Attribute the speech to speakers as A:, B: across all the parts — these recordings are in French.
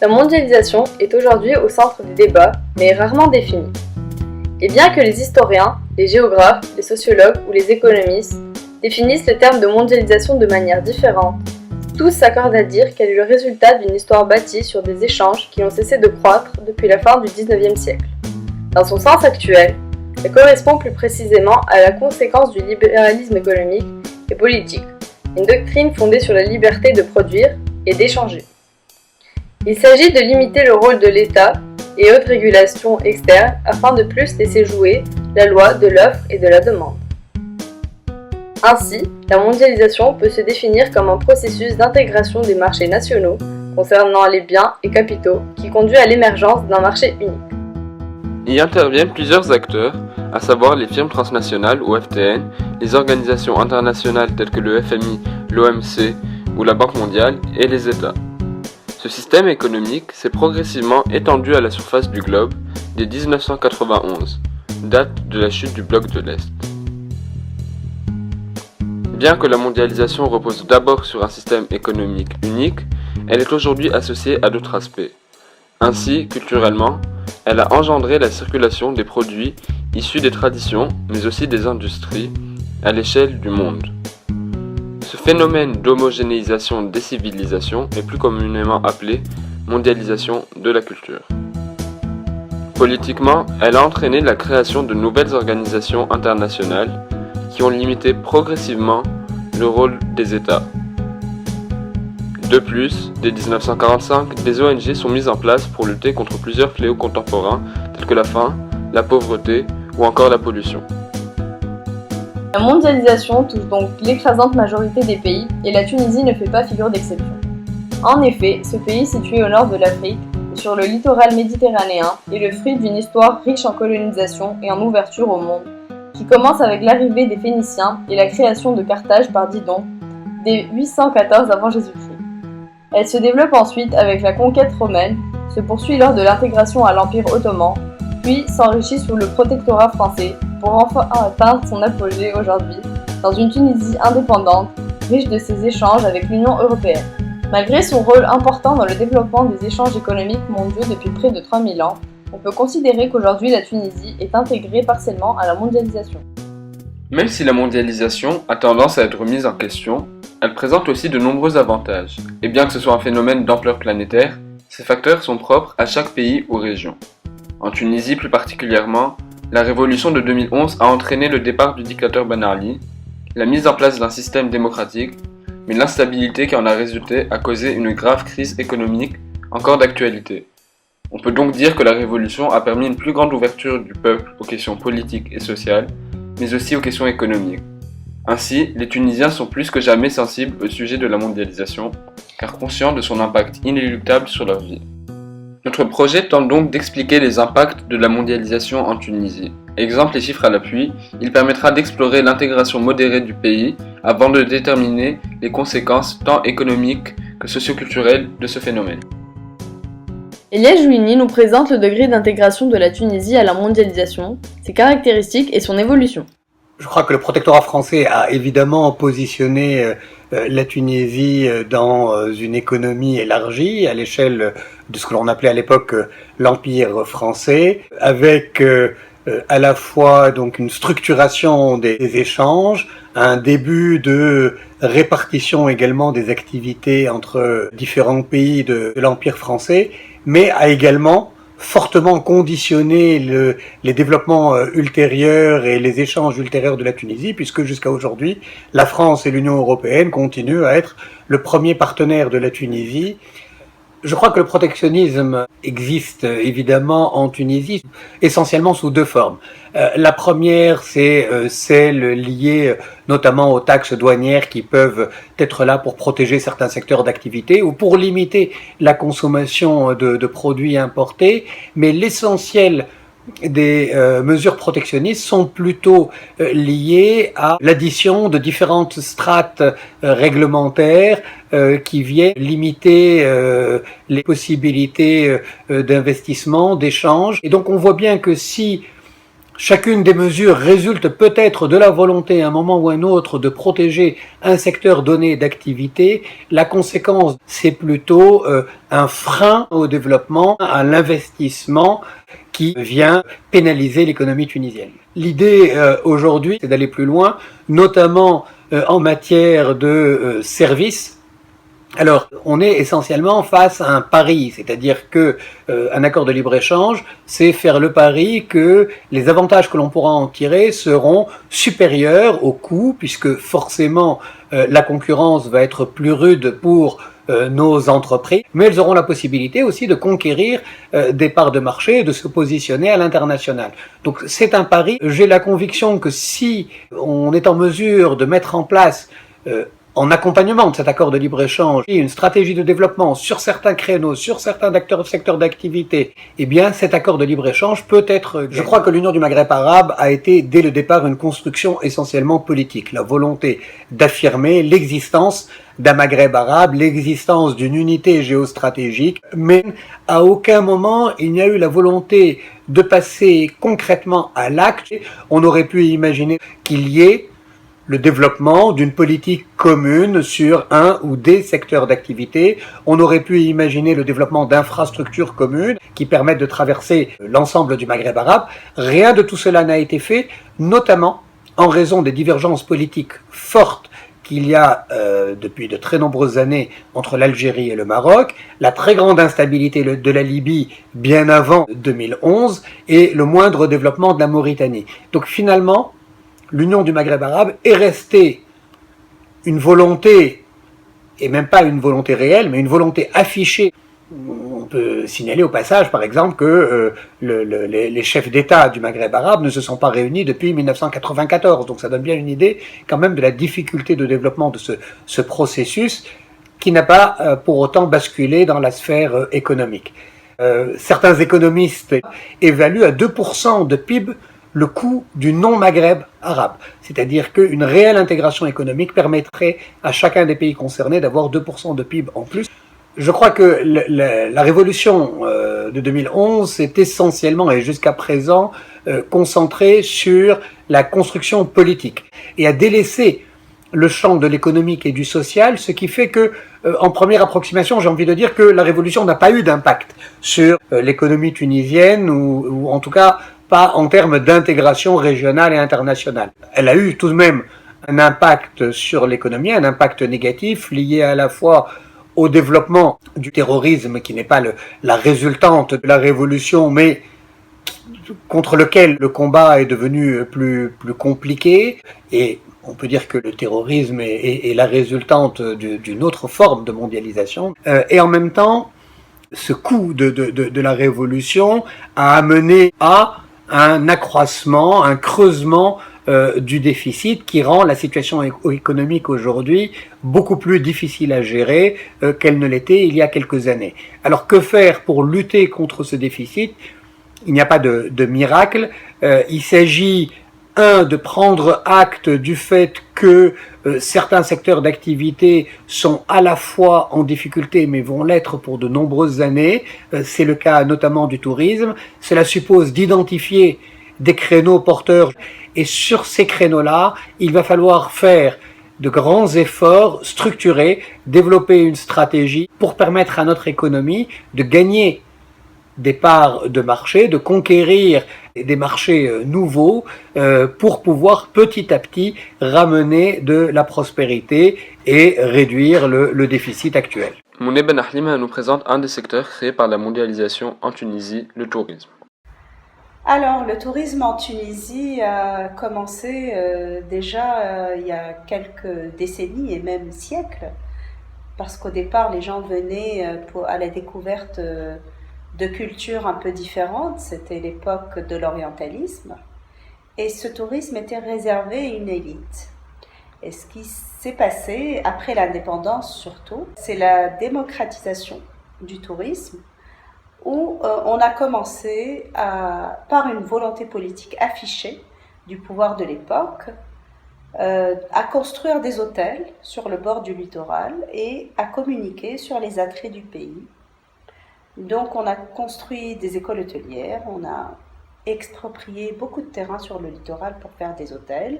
A: La mondialisation est aujourd'hui au centre des débats, mais est rarement définie. Et bien que les historiens, les géographes, les sociologues ou les économistes définissent le terme de mondialisation de manière différente, tous s'accordent à dire qu'elle est le résultat d'une histoire bâtie sur des échanges qui ont cessé de croître depuis la fin du XIXe siècle. Dans son sens actuel, elle correspond plus précisément à la conséquence du libéralisme économique et politique, une doctrine fondée sur la liberté de produire et d'échanger. Il s'agit de limiter le rôle de l'État et autres régulations externes afin de plus laisser jouer la loi de l'offre et de la demande. Ainsi, la mondialisation peut se définir comme un processus d'intégration des marchés nationaux concernant les biens et capitaux qui conduit à l'émergence d'un marché unique.
B: Y interviennent plusieurs acteurs, à savoir les firmes transnationales ou FTN, les organisations internationales telles que le FMI, l'OMC ou la Banque mondiale et les États. Ce système économique s'est progressivement étendu à la surface du globe dès 1991, date de la chute du bloc de l'Est. Bien que la mondialisation repose d'abord sur un système économique unique, elle est aujourd'hui associée à d'autres aspects. Ainsi, culturellement, elle a engendré la circulation des produits issus des traditions, mais aussi des industries, à l'échelle du monde. Ce phénomène d'homogénéisation des civilisations est plus communément appelé mondialisation de la culture. Politiquement, elle a entraîné la création de nouvelles organisations internationales qui ont limité progressivement le rôle des États. De plus, dès 1945, des ONG sont mises en place pour lutter contre plusieurs fléaux contemporains tels que la faim, la pauvreté ou encore la pollution.
A: La mondialisation touche donc l'écrasante majorité des pays et la Tunisie ne fait pas figure d'exception. En effet, ce pays situé au nord de l'Afrique et sur le littoral méditerranéen est le fruit d'une histoire riche en colonisation et en ouverture au monde, qui commence avec l'arrivée des Phéniciens et la création de Carthage par Didon dès 814 avant Jésus-Christ. Elle se développe ensuite avec la conquête romaine, se poursuit lors de l'intégration à l'Empire ottoman, puis s'enrichit sous le protectorat français pour enfin atteindre son apogée aujourd'hui dans une Tunisie indépendante, riche de ses échanges avec l'Union européenne. Malgré son rôle important dans le développement des échanges économiques mondiaux depuis près de 3000 ans, on peut considérer qu'aujourd'hui la Tunisie est intégrée partiellement à la mondialisation.
B: Même si la mondialisation a tendance à être mise en question, elle présente aussi de nombreux avantages, et bien que ce soit un phénomène d'ampleur planétaire, ces facteurs sont propres à chaque pays ou région. En Tunisie plus particulièrement, la révolution de 2011 a entraîné le départ du dictateur Ben Ali, la mise en place d'un système démocratique, mais l'instabilité qui en a résulté a causé une grave crise économique encore d'actualité. On peut donc dire que la révolution a permis une plus grande ouverture du peuple aux questions politiques et sociales, mais aussi aux questions économiques. Ainsi, les Tunisiens sont plus que jamais sensibles au sujet de la mondialisation, car conscients de son impact inéluctable sur leur vie. Notre projet tente donc d'expliquer les impacts de la mondialisation en Tunisie. Exemple et chiffres à l'appui, il permettra d'explorer l'intégration modérée du pays avant de déterminer les conséquences tant économiques que socioculturelles de ce phénomène.
A: Elias Jouini nous présente le degré d'intégration de la Tunisie à la mondialisation, ses caractéristiques et son évolution.
C: Je crois que le protectorat français a évidemment positionné la Tunisie dans une économie élargie à l'échelle de ce que l'on appelait à l'époque l'Empire français, avec à la fois donc une structuration des échanges, un début de répartition également des activités entre différents pays de l'Empire français, mais a également fortement conditionné les développements ultérieurs et les échanges ultérieurs de la Tunisie, puisque jusqu'à aujourd'hui, la France et l'Union européenne continuent à être le premier partenaire de la Tunisie. Je crois que le protectionnisme existe évidemment en Tunisie, essentiellement sous deux formes. La première, c'est celle liée notamment aux taxes douanières qui peuvent être là pour protéger certains secteurs d'activité ou pour limiter la consommation de produits importés, mais l'essentiel des mesures protectionnistes sont plutôt liées à l'addition de différentes strates réglementaires qui viennent limiter les possibilités d'investissement, d'échange. Et donc on voit bien que si Chacune des mesures résulte peut-être de la volonté à un moment ou à un autre de protéger un secteur donné d'activité. La conséquence, c'est plutôt un frein au développement, à l'investissement qui vient pénaliser l'économie tunisienne. L'idée aujourd'hui, c'est d'aller plus loin, notamment en matière de services. Alors, on est essentiellement face à un pari, c'est-à-dire que un accord de libre-échange, c'est faire le pari que les avantages que l'on pourra en tirer seront supérieurs aux coûts, puisque forcément la concurrence va être plus rude pour nos entreprises, mais elles auront la possibilité aussi de conquérir des parts de marché et de se positionner à l'international. Donc c'est un pari. J'ai la conviction que si on est en mesure de mettre en place en accompagnement de cet accord de libre-échange, une stratégie de développement sur certains créneaux, sur certains secteurs d'activité, eh bien, cet accord de libre-échange peut être... Je crois que l'Union du Maghreb arabe a été, dès le départ, une construction essentiellement politique. La volonté d'affirmer l'existence d'un Maghreb arabe, l'existence d'une unité géostratégique, mais à aucun moment il n'y a eu la volonté de passer concrètement à l'acte. On aurait pu imaginer qu'il y ait le développement d'une politique commune sur un ou des secteurs d'activité. On aurait pu imaginer le développement d'infrastructures communes qui permettent de traverser l'ensemble du Maghreb arabe. Rien de tout cela n'a été fait, notamment en raison des divergences politiques fortes qu'il y a depuis de très nombreuses années entre l'Algérie et le Maroc, la très grande instabilité de la Libye bien avant 2011 et le moindre développement de la Mauritanie. Donc finalement, l'Union du Maghreb arabe est restée une volonté, et même pas une volonté réelle, mais une volonté affichée. On peut signaler au passage, par exemple, que les chefs d'État du Maghreb arabe ne se sont pas réunis depuis 1994. Donc ça donne bien une idée quand même de la difficulté de développement de ce processus qui n'a pas pour autant basculé dans la sphère économique. Certains économistes évaluent à 2% de PIB le coût du non-Maghreb arabe. C'est-à-dire qu'une réelle intégration économique permettrait à chacun des pays concernés d'avoir 2% de PIB en plus. Je crois que la révolution de 2011 s'est essentiellement et jusqu'à présent concentrée sur la construction politique et a délaissé le champ de l'économique et du social, ce qui fait que, en première approximation, j'ai envie de dire que la révolution n'a pas eu d'impact sur l'économie tunisienne ou en tout cas pas en termes d'intégration régionale et internationale. Elle a eu tout de même un impact sur l'économie, un impact négatif lié à la fois au développement du terrorisme qui n'est pas la résultante de la révolution, mais contre lequel le combat est devenu plus compliqué. Et on peut dire que le terrorisme est la résultante d'une autre forme de mondialisation. Et en même temps, ce coup de la révolution a amené à un accroissement, un creusement du déficit qui rend la situation économique aujourd'hui beaucoup plus difficile à gérer qu'elle ne l'était il y a quelques années. Alors que faire pour lutter contre ce déficit? Il n'y a pas de miracle. Il s'agit, de prendre acte du fait que certains secteurs d'activité sont à la fois en difficulté mais vont l'être pour de nombreuses années. C'est le cas notamment du tourisme. Cela suppose d'identifier des créneaux porteurs et sur ces créneaux-là, il va falloir faire de grands efforts structurés, développer une stratégie pour permettre à notre économie de gagner des parts de marché, de conquérir des marchés nouveaux pour pouvoir petit à petit ramener de la prospérité et réduire le déficit actuel.
B: Mounet Ben Ahlima nous présente un des secteurs créés par la mondialisation en Tunisie, le tourisme.
D: Alors, le tourisme en Tunisie a commencé déjà il y a quelques décennies et même siècles, parce qu'au départ, les gens venaient à la découverte de cultures un peu différentes. C'était l'époque de l'orientalisme, et ce tourisme était réservé à une élite. Et ce qui s'est passé après l'indépendance surtout, c'est la démocratisation du tourisme, où on a commencé par une volonté politique affichée du pouvoir de l'époque, à construire des hôtels sur le bord du littoral et à communiquer sur les attraits du pays. Donc on a construit des écoles hôtelières, on a exproprié beaucoup de terrain sur le littoral pour faire des hôtels.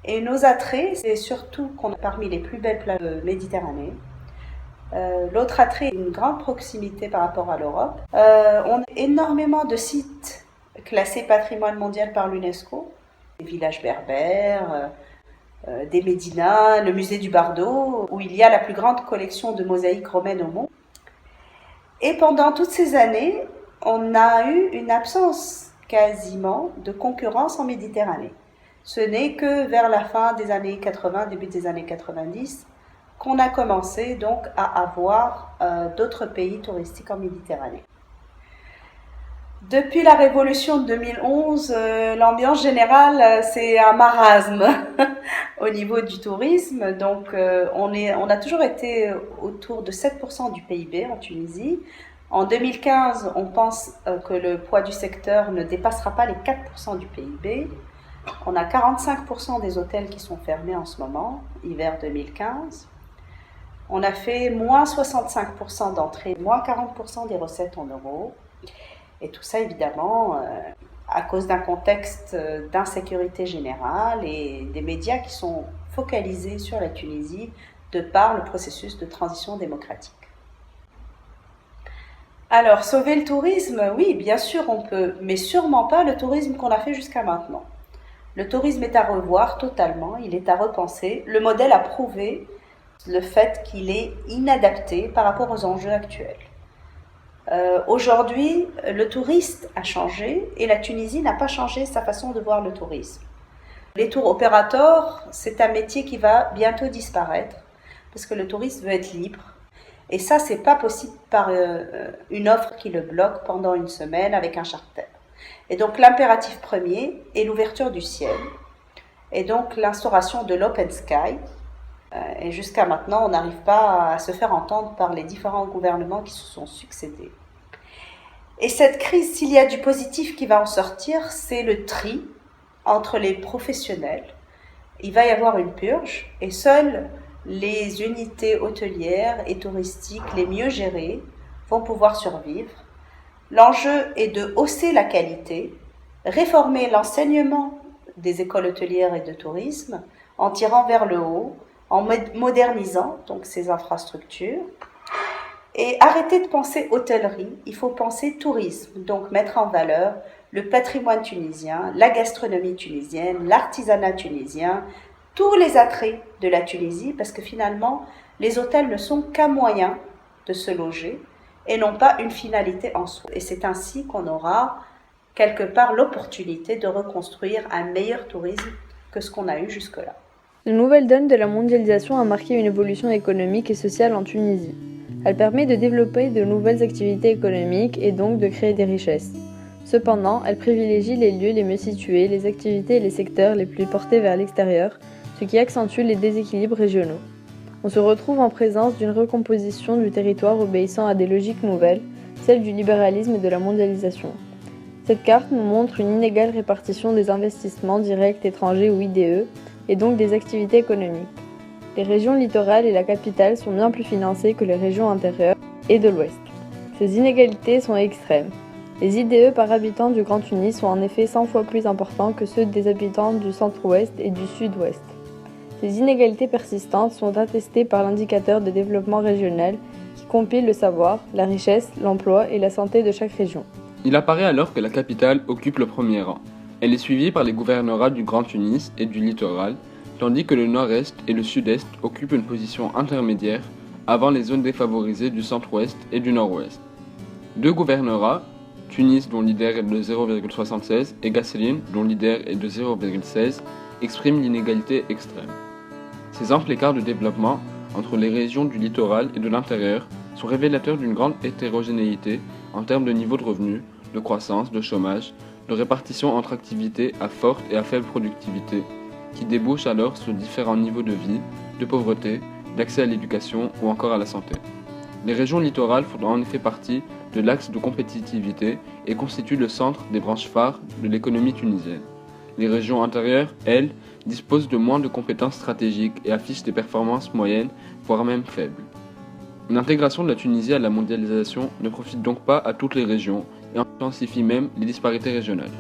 D: Et nos attraits, c'est surtout qu'on est parmi les plus belles plages de Méditerranée. L'autre attrait est une grande proximité par rapport à l'Europe. On a énormément de sites classés patrimoine mondial par l'UNESCO. Des villages berbères, des médinas, le musée du Bardo, où il y a la plus grande collection de mosaïques romaines au monde. Et pendant toutes ces années, on a eu une absence quasiment de concurrence en Méditerranée. Ce n'est que vers la fin des années 80, début des années 90, qu'on a commencé donc à avoir d'autres pays touristiques en Méditerranée. Depuis la révolution de 2011, l'ambiance générale, c'est un marasme au niveau du tourisme. Donc, on a toujours été autour de 7% du PIB en Tunisie. En 2015, on pense que le poids du secteur ne dépassera pas les 4% du PIB. On a 45% des hôtels qui sont fermés en ce moment, hiver 2015. On a fait moins 65% d'entrées, moins 40% des recettes en euros. Et tout ça, évidemment, à cause d'un contexte d'insécurité générale et des médias qui sont focalisés sur la Tunisie de par le processus de transition démocratique. Alors, sauver le tourisme, oui, bien sûr on peut, mais sûrement pas le tourisme qu'on a fait jusqu'à maintenant. Le tourisme est à revoir totalement, il est à repenser. Le modèle a prouvé le fait qu'il est inadapté par rapport aux enjeux actuels. Aujourd'hui, le touriste a changé et la Tunisie n'a pas changé sa façon de voir le tourisme. Les tour opérateurs, c'est un métier qui va bientôt disparaître parce que le touriste veut être libre. Et ça, c'est pas possible par une offre qui le bloque pendant une semaine avec un charter. Et donc, l'impératif premier est l'ouverture du ciel et donc l'instauration de l'open sky. Et jusqu'à maintenant, on n'arrive pas à se faire entendre par les différents gouvernements qui se sont succédés. Et cette crise, s'il y a du positif qui va en sortir, c'est le tri entre les professionnels. Il va y avoir une purge et seules les unités hôtelières et touristiques les mieux gérées vont pouvoir survivre. L'enjeu est de hausser la qualité, réformer l'enseignement des écoles hôtelières et de tourisme en tirant vers le haut, en modernisant donc ces infrastructures et arrêter de penser hôtellerie, il faut penser tourisme, donc mettre en valeur le patrimoine tunisien, la gastronomie tunisienne, l'artisanat tunisien, tous les attraits de la Tunisie parce que finalement les hôtels ne sont qu'un moyen de se loger et non pas une finalité en soi. Et c'est ainsi qu'on aura quelque part l'opportunité de reconstruire un meilleur tourisme que ce qu'on a eu jusque-là.
A: La nouvelle donne de la mondialisation a marqué une évolution économique et sociale en Tunisie. Elle permet de développer de nouvelles activités économiques et donc de créer des richesses. Cependant, elle privilégie les lieux les mieux situés, les activités et les secteurs les plus portés vers l'extérieur, ce qui accentue les déséquilibres régionaux. On se retrouve en présence d'une recomposition du territoire obéissant à des logiques nouvelles, celle du libéralisme et de la mondialisation. Cette carte nous montre une inégale répartition des investissements directs étrangers ou IDE, et donc des activités économiques. Les régions littorales et la capitale sont bien plus financées que les régions intérieures et de l'Ouest. Ces inégalités sont extrêmes. Les IDE par habitant du Grand Tunis sont en effet 100 fois plus importants que ceux des habitants du centre-ouest et du sud-ouest. Ces inégalités persistantes sont attestées par l'indicateur de développement régional qui compile le savoir, la richesse, l'emploi et la santé de chaque région.
B: Il apparaît alors que la capitale occupe le premier rang. Elle est suivie par les gouvernorats du Grand Tunis et du littoral, tandis que le nord-est et le sud-est occupent une position intermédiaire avant les zones défavorisées du centre-ouest et du nord-ouest. Deux gouvernorats, Tunis dont l'IDER est de 0,76 et Gasseline dont l'IDER est de 0,16, expriment l'inégalité extrême. Ces amples écarts de développement entre les régions du littoral et de l'intérieur sont révélateurs d'une grande hétérogénéité en termes de niveau de revenus, de croissance, de chômage, de répartition entre activités à forte et à faible productivité, qui débouchent alors sur différents niveaux de vie, de pauvreté, d'accès à l'éducation ou encore à la santé. Les régions littorales font en effet partie de l'axe de compétitivité et constituent le centre des branches phares de l'économie tunisienne. Les régions intérieures, elles, disposent de moins de compétences stratégiques et affichent des performances moyennes, voire même faibles. L'intégration de la Tunisie à la mondialisation ne profite donc pas à toutes les régions et intensifie même les disparités régionales.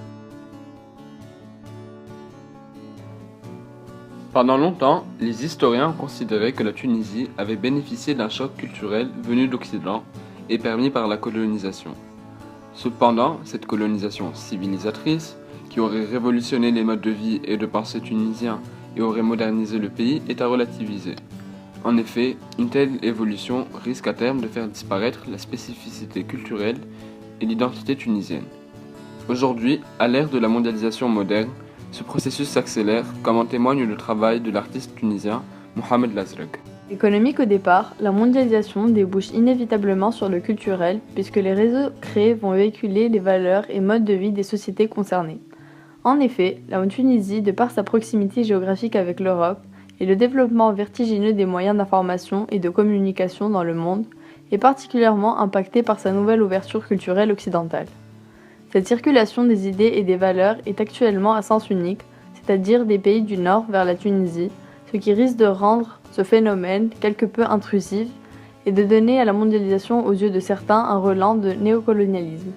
B: Pendant longtemps, les historiens ont considéré que la Tunisie avait bénéficié d'un choc culturel venu d'Occident et permis par la colonisation. Cependant, cette colonisation civilisatrice, qui aurait révolutionné les modes de vie et de pensée tunisiens et aurait modernisé le pays, est à relativiser. En effet, une telle évolution risque à terme de faire disparaître la spécificité culturelle et l'identité tunisienne. Aujourd'hui, à l'ère de la mondialisation moderne, ce processus s'accélère, comme en témoigne le travail de l'artiste tunisien Mohamed Lazreg.
A: Économique au départ, la mondialisation débouche inévitablement sur le culturel puisque les réseaux créés vont véhiculer les valeurs et modes de vie des sociétés concernées. En effet, la Tunisie, de par sa proximité géographique avec l'Europe et le développement vertigineux des moyens d'information et de communication dans le monde, est particulièrement impactée par sa nouvelle ouverture culturelle occidentale. Cette circulation des idées et des valeurs est actuellement à sens unique, c'est-à-dire des pays du Nord vers la Tunisie, ce qui risque de rendre ce phénomène quelque peu intrusif et de donner à la mondialisation aux yeux de certains un relent de néocolonialisme.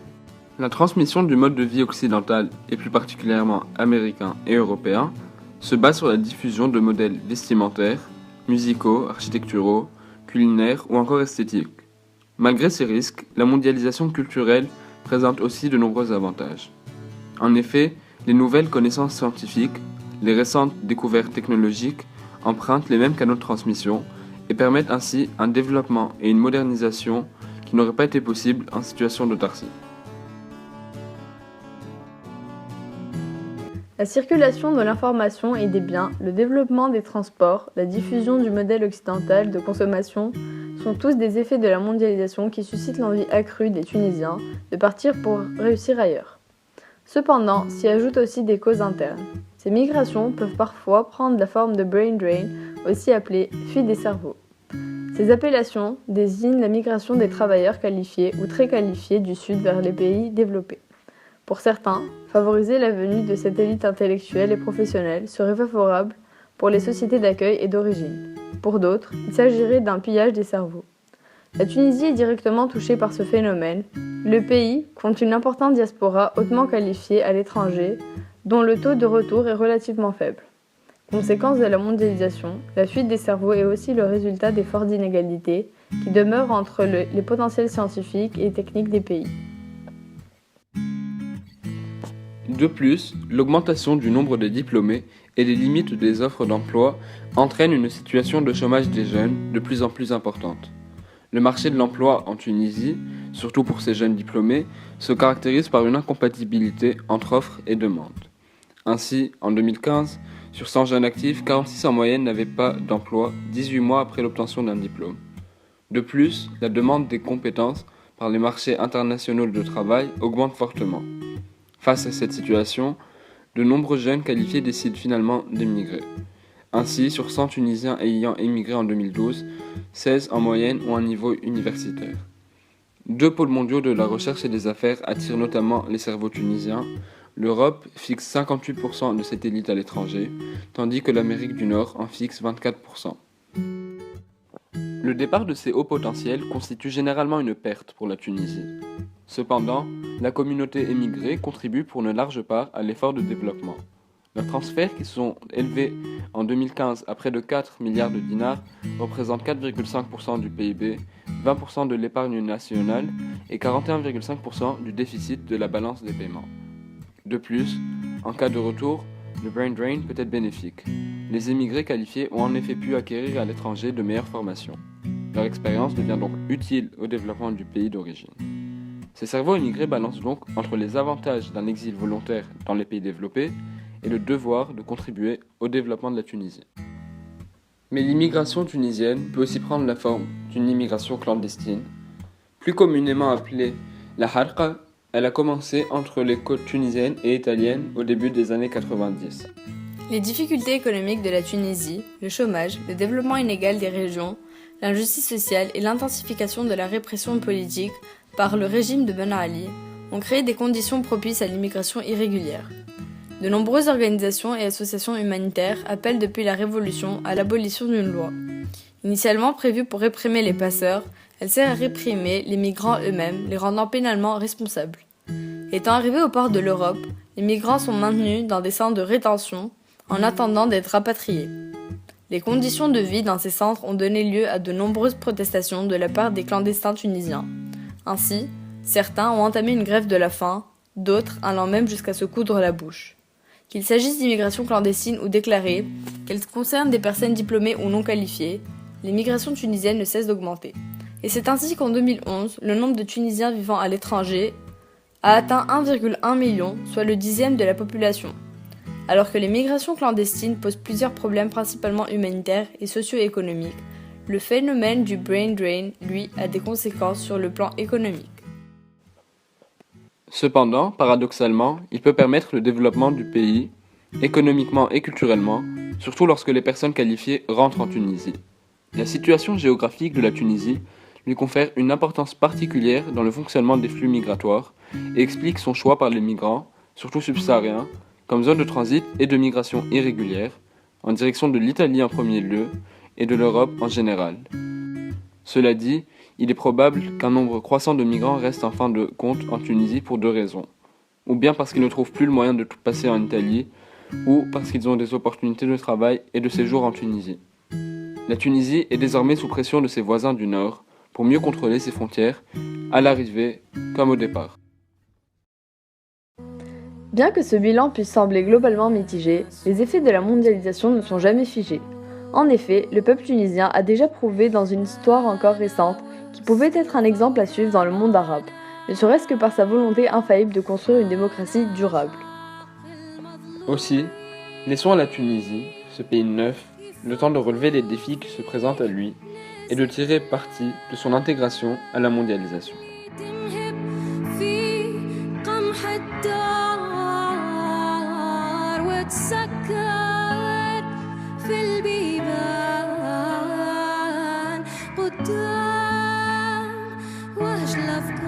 B: La transmission du mode de vie occidental, et plus particulièrement américain et européen, se base sur la diffusion de modèles vestimentaires, musicaux, architecturaux, culinaires ou encore esthétiques. Malgré ces risques, la mondialisation culturelle présente aussi de nombreux avantages. En effet, les nouvelles connaissances scientifiques, les récentes découvertes technologiques empruntent les mêmes canaux de transmission et permettent ainsi un développement et une modernisation qui n'auraient pas été possibles en situation d'autarcie.
A: La circulation de l'information et des biens, le développement des transports, la diffusion du modèle occidental de consommation sont tous des effets de la mondialisation qui suscitent l'envie accrue des Tunisiens de partir pour réussir ailleurs. Cependant, s'y ajoutent aussi des causes internes. Ces migrations peuvent parfois prendre la forme de brain drain, aussi appelée fuite des cerveaux. Ces appellations désignent la migration des travailleurs qualifiés ou très qualifiés du Sud vers les pays développés. Pour certains, favoriser la venue de cette élite intellectuelle et professionnelle serait favorable pour les sociétés d'accueil et d'origine. Pour d'autres, il s'agirait d'un pillage des cerveaux. La Tunisie est directement touchée par ce phénomène. Le pays compte une importante diaspora hautement qualifiée à l'étranger, dont le taux de retour est relativement faible. Conséquence de la mondialisation, la fuite des cerveaux est aussi le résultat des fortes inégalités qui demeurent entre les potentiels scientifiques et techniques des pays.
B: De plus, l'augmentation du nombre de diplômés et les limites des offres d'emploi entraînent une situation de chômage des jeunes de plus en plus importante. Le marché de l'emploi en Tunisie, surtout pour ces jeunes diplômés, se caractérise par une incompatibilité entre offre et demande. Ainsi, en 2015, sur 100 jeunes actifs, 46 en moyenne n'avaient pas d'emploi 18 mois après l'obtention d'un diplôme. De plus, la demande des compétences par les marchés internationaux de travail augmente fortement. Face à cette situation, de nombreux jeunes qualifiés décident finalement d'émigrer. Ainsi, sur 100 Tunisiens ayant émigré en 2012, 16 en moyenne ont un niveau universitaire. Deux pôles mondiaux de la recherche et des affaires attirent notamment les cerveaux tunisiens. L'Europe fixe 58% de cette élite à l'étranger, tandis que l'Amérique du Nord en fixe 24%. Le départ de ces hauts potentiels constitue généralement une perte pour la Tunisie. Cependant, la communauté émigrée contribue pour une large part à l'effort de développement. Leurs transferts, qui sont élevés en 2015 à près de 4 milliards de dinars, représentent 4,5% du PIB, 20% de l'épargne nationale et 41,5% du déficit de la balance des paiements. De plus, en cas de retour, le brain drain peut être bénéfique. Les émigrés qualifiés ont en effet pu acquérir à l'étranger de meilleures formations. Leur expérience devient donc utile au développement du pays d'origine. Ces cerveaux immigrés balancent donc entre les avantages d'un exil volontaire dans les pays développés et le devoir de contribuer au développement de la Tunisie. Mais l'immigration tunisienne peut aussi prendre la forme d'une immigration clandestine. Plus communément appelée la harqa, elle a commencé entre les côtes tunisiennes et italiennes au début des années 90.
A: Les difficultés économiques de la Tunisie, le chômage, le développement inégal des régions, l'injustice sociale et l'intensification de la répression politique par le régime de Ben Ali ont créé des conditions propices à l'immigration irrégulière. De nombreuses organisations et associations humanitaires appellent depuis la Révolution à l'abolition d'une loi. Initialement prévue pour réprimer les passeurs, elle sert à réprimer les migrants eux-mêmes, les rendant pénalement responsables. Étant arrivés au port de l'Europe, les migrants sont maintenus dans des centres de rétention en attendant d'être rapatriés. Les conditions de vie dans ces centres ont donné lieu à de nombreuses protestations de la part des clandestins tunisiens. Ainsi, certains ont entamé une grève de la faim, d'autres allant même jusqu'à se coudre la bouche. Qu'il s'agisse d'immigration clandestine ou déclarée, qu'elle concerne des personnes diplômées ou non qualifiées, les migrations tunisiennes ne cessent d'augmenter. Et c'est ainsi qu'en 2011, le nombre de Tunisiens vivant à l'étranger a atteint 1,1 million, soit le 10e de la population. Alors que les migrations clandestines posent plusieurs problèmes principalement humanitaires et socio-économiques, le phénomène du brain drain, lui, a des conséquences sur le plan économique.
B: Cependant, paradoxalement, il peut permettre le développement du pays, économiquement et culturellement, surtout lorsque les personnes qualifiées rentrent en Tunisie. La situation géographique de la Tunisie lui confère une importance particulière dans le fonctionnement des flux migratoires et explique son choix par les migrants, surtout subsahariens, comme zone de transit et de migration irrégulière, en direction de l'Italie en premier lieu et de l'Europe en général. Cela dit, il est probable qu'un nombre croissant de migrants reste en fin de compte en Tunisie pour deux raisons. Ou bien parce qu'ils ne trouvent plus le moyen de tout passer en Italie, ou parce qu'ils ont des opportunités de travail et de séjour en Tunisie. La Tunisie est désormais sous pression de ses voisins du Nord pour mieux contrôler ses frontières, à l'arrivée comme au départ.
A: Bien que ce bilan puisse sembler globalement mitigé, les effets de la mondialisation ne sont jamais figés. En effet, le peuple tunisien a déjà prouvé dans une histoire encore récente qu'il pouvait être un exemple à suivre dans le monde arabe, ne serait-ce que par sa volonté infaillible de construire une démocratie durable.
B: Aussi, laissons à la Tunisie, ce pays neuf, le temps de relever les défis qui se présentent à lui et de tirer parti de son intégration à la mondialisation.
E: قدام وجه الأفكار